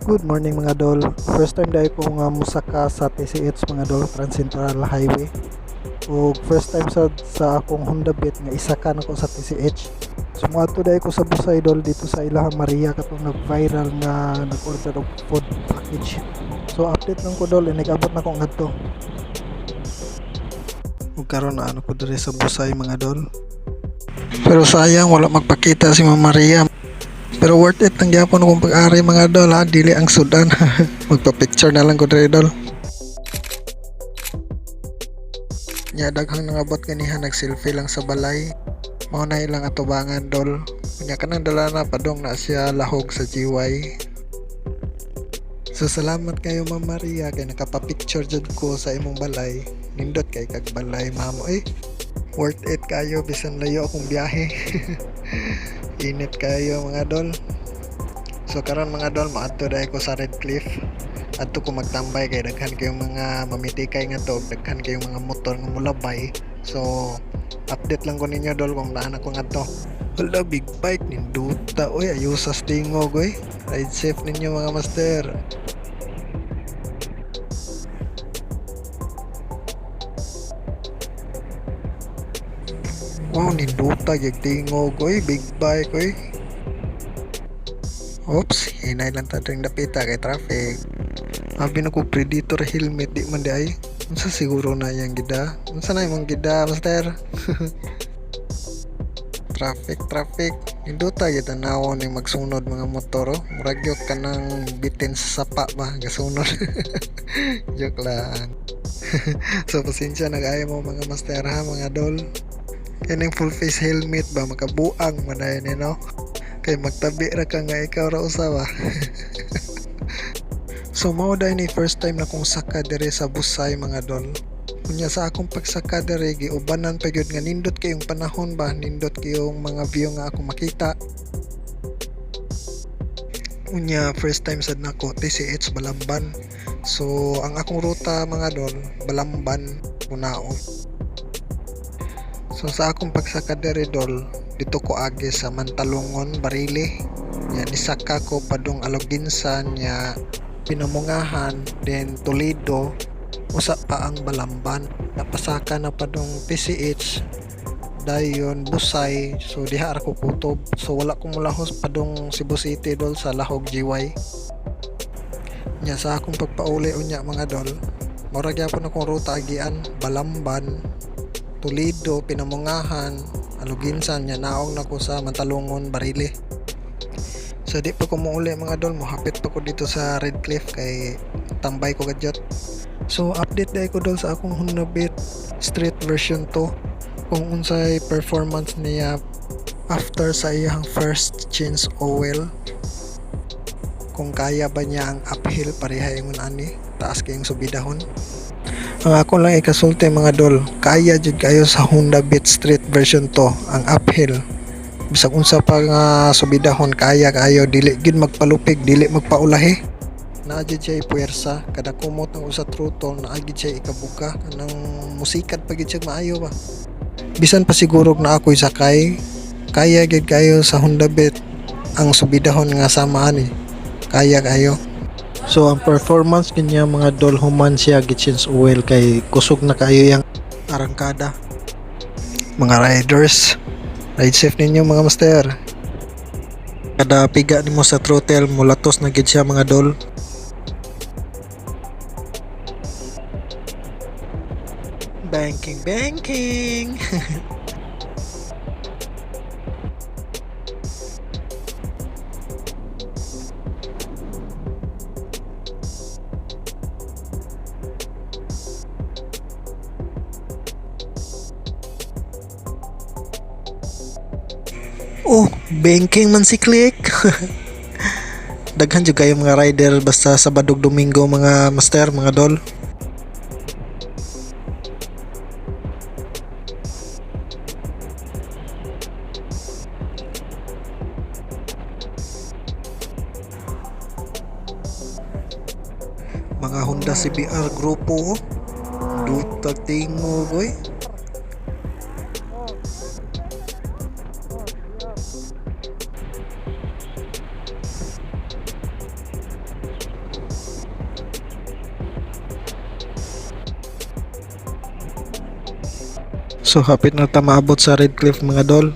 Good morning mga dol. First time dahil ko nga musaka sa TCH mga dol, Transcentral Highway. O first time sa akong Honda Beat nga isaka na ko sa TCH. Sumato dahil ko sa busay dol dito sa Ilahang Maria katong nag-viral nga nag-order og food package. So update lang ko dol, nag-abot na ko ngadto. Ug karon na ano ko diri sa busay mga dol. Pero sayang wala magpakita si Ma'am Maria. Pero worth it ang gyapon akong pag-ari mga dol ha, dili ang sudan. Magpa-picture na lang ko dre dol. Nya daghang nangabot ganiha nag-selfie lang sa balay. Mao na ilang atubangan dol. Nya kanang dala na padong na siya lahog sa GY. So salamat kayo Ma'am Maria kay nakapa-picture jud ko sa imong balay. Nindot kay kag balay mamo worth it kayo bisan layo akong biyahe. Init kayo mga dol. So karon mga dol maadto dai ko sa Red Cliff. Adto ko magtambay kay daghan kayong mga mamitikay nga to, daghan kayong mga motor nga mulabay. So update lang ko ninyo dol kung naan ako ngadto. Hala big bike ninduta oy ayusas tingog oy. Ride safe ninyo mga master. Wow, ninduta yung tingog oy, big bike oy. Oops, hinay lang tayong napita kay traffic. Abi na ko predator helmet di man di ay. Unsa siguro na yang gida? Unsa na imong gida, master? Traffic. Ninduta gyud tanawon ning magsunod mga motor oh. Murag gyud kanang bitin sa sapa ba, gasunod. Joke lang. So pasensya nag-ayo mo mga master ha mga dol. Kaning full face helmet ba makabuang man ay ni no kay magtabi ra ka nga ikaw ra usawa. So mao dai ni first time na kong saka dire sa busay mga dol. Unya sa akong pagsaka dire giubanan pa gyud nga nindot kayong panahon ba, nindot kayong mga view nga ako makita. Unya first time sad nako TCH Balamban. So ang akong ruta mga dol Balamban Kunao. So sa akong pagsaka dere dol, dito ko agi sa Mantalongon, Barile. Nya nisaka ko padung Aloginsan nya Pinamungahan, then Toledo, usa pa ang Balamban. Napasaka na padung TCH, dayon Busay. So diha ra ko kutob. So wala ko mulahos padung Cebu City dol sa Lahog GY. Nya sa akong pagpauli unya mga dol, mura gyapon akong ruta agian Balamban, Toledo, Pinamungahan, Aluginsan, nya naong nako sa Mantalongon, Barile. So di pa ko muuli mga dol, mohapit pa ko dito sa Red Cliff kay tambay ko gadget. So update dai ko dol sa akong Honda Beat Street version 2 kung unsay performance niya after sa iyang first change oil. Kung kaya ba niya ang uphill pareha ingon ani, taas kayong subidahon. Ang ako lang ikasulti mga dol, kaya jud kayo sa Honda Beat Street version 2 ang uphill. Bisag unsa pa nga subidahon kaya kayo, dili gid magpalupig, dili magpaulahi. Naa jud siya puwersa, kada kumot ang usa throttle naa gid siya ikabuka, kanang musikad pa gid siya maayo ba. Bisan pa siguro na ako'y sakay, kaya gid kayo sa Honda Beat ang subidahon nga samaan kaya kayo. So ang performance kanya mga dol human siya gid oil kay kusog na kayo yang arangkada. Mga riders, ride safe ninyo mga master. Kada piga nimo sa throttle mulatos na gid siya mga dol. Banking. Oh, banking man si Click. Daghan jud kayo mga rider basta Sabado ug Domingo mga master, mga dol. Mga Honda CBR grupo dutag tingog oy. So hapit na ta maabot sa Red Cliff mga dol.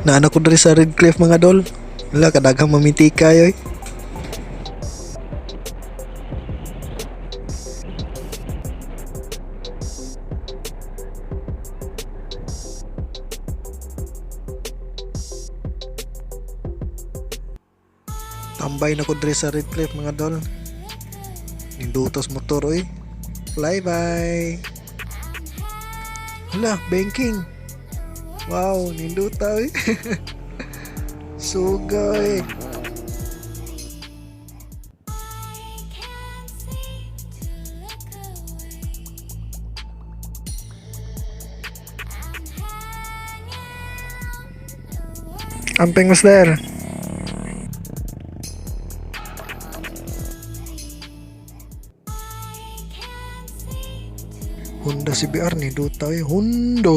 Naano ko diri sa Red Cliff mga dol. Wala kadaghang mamitika yoy. Tambay na ko diri sa Red Cliff mga dol. Nindutos motor oy. Flyby. Hala, banking. Wow, ninduta oy. Sugay. Amping Master. Honda CBR ni duta oy. Honda.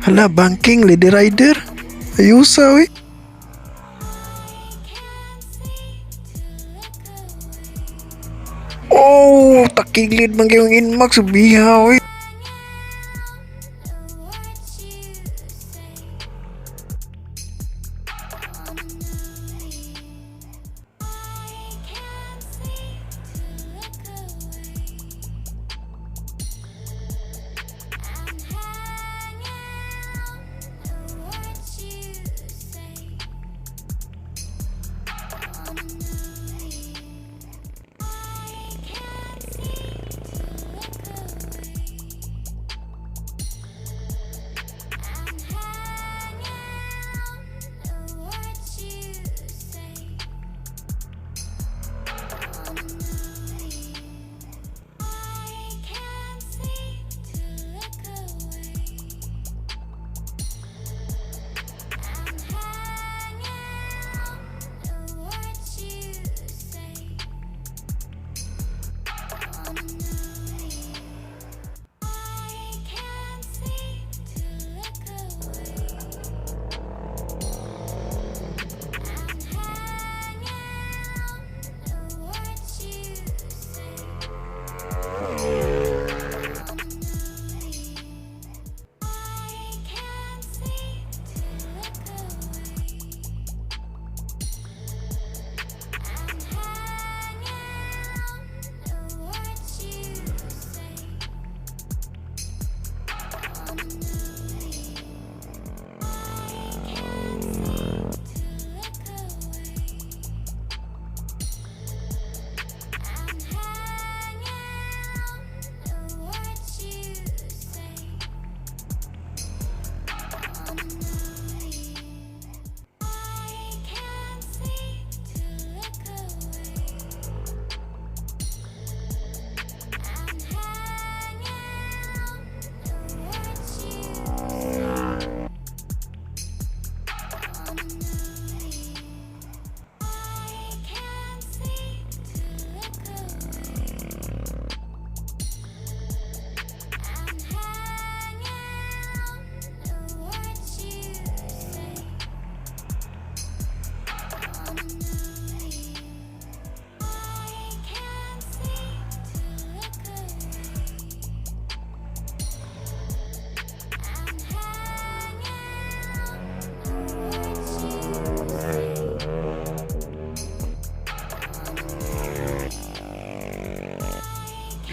Hala, banking, lady rider. Ayusa, we. Oh, takilid man kayong inmax, biha, we.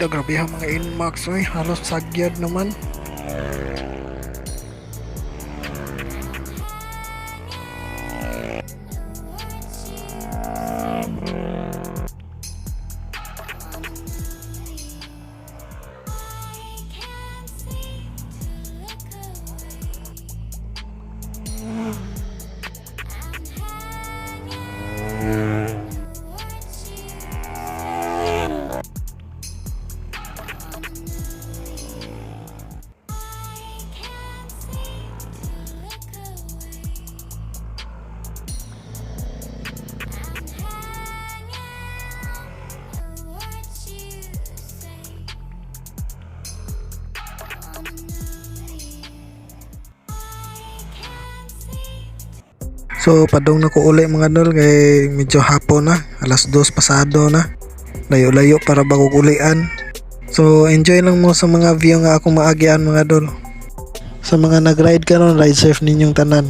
dito, grabe ang mga inmax, oy, halos sagyad naman. So padong na ko uli mga dol kay medyo hapon na, alas 2 pasado na. Layo-layo para bago ulian. So enjoy lang mo sa mga view nga ako maagian mga dol. Sa mga nag-ride karon, ride safe ninyong tanan.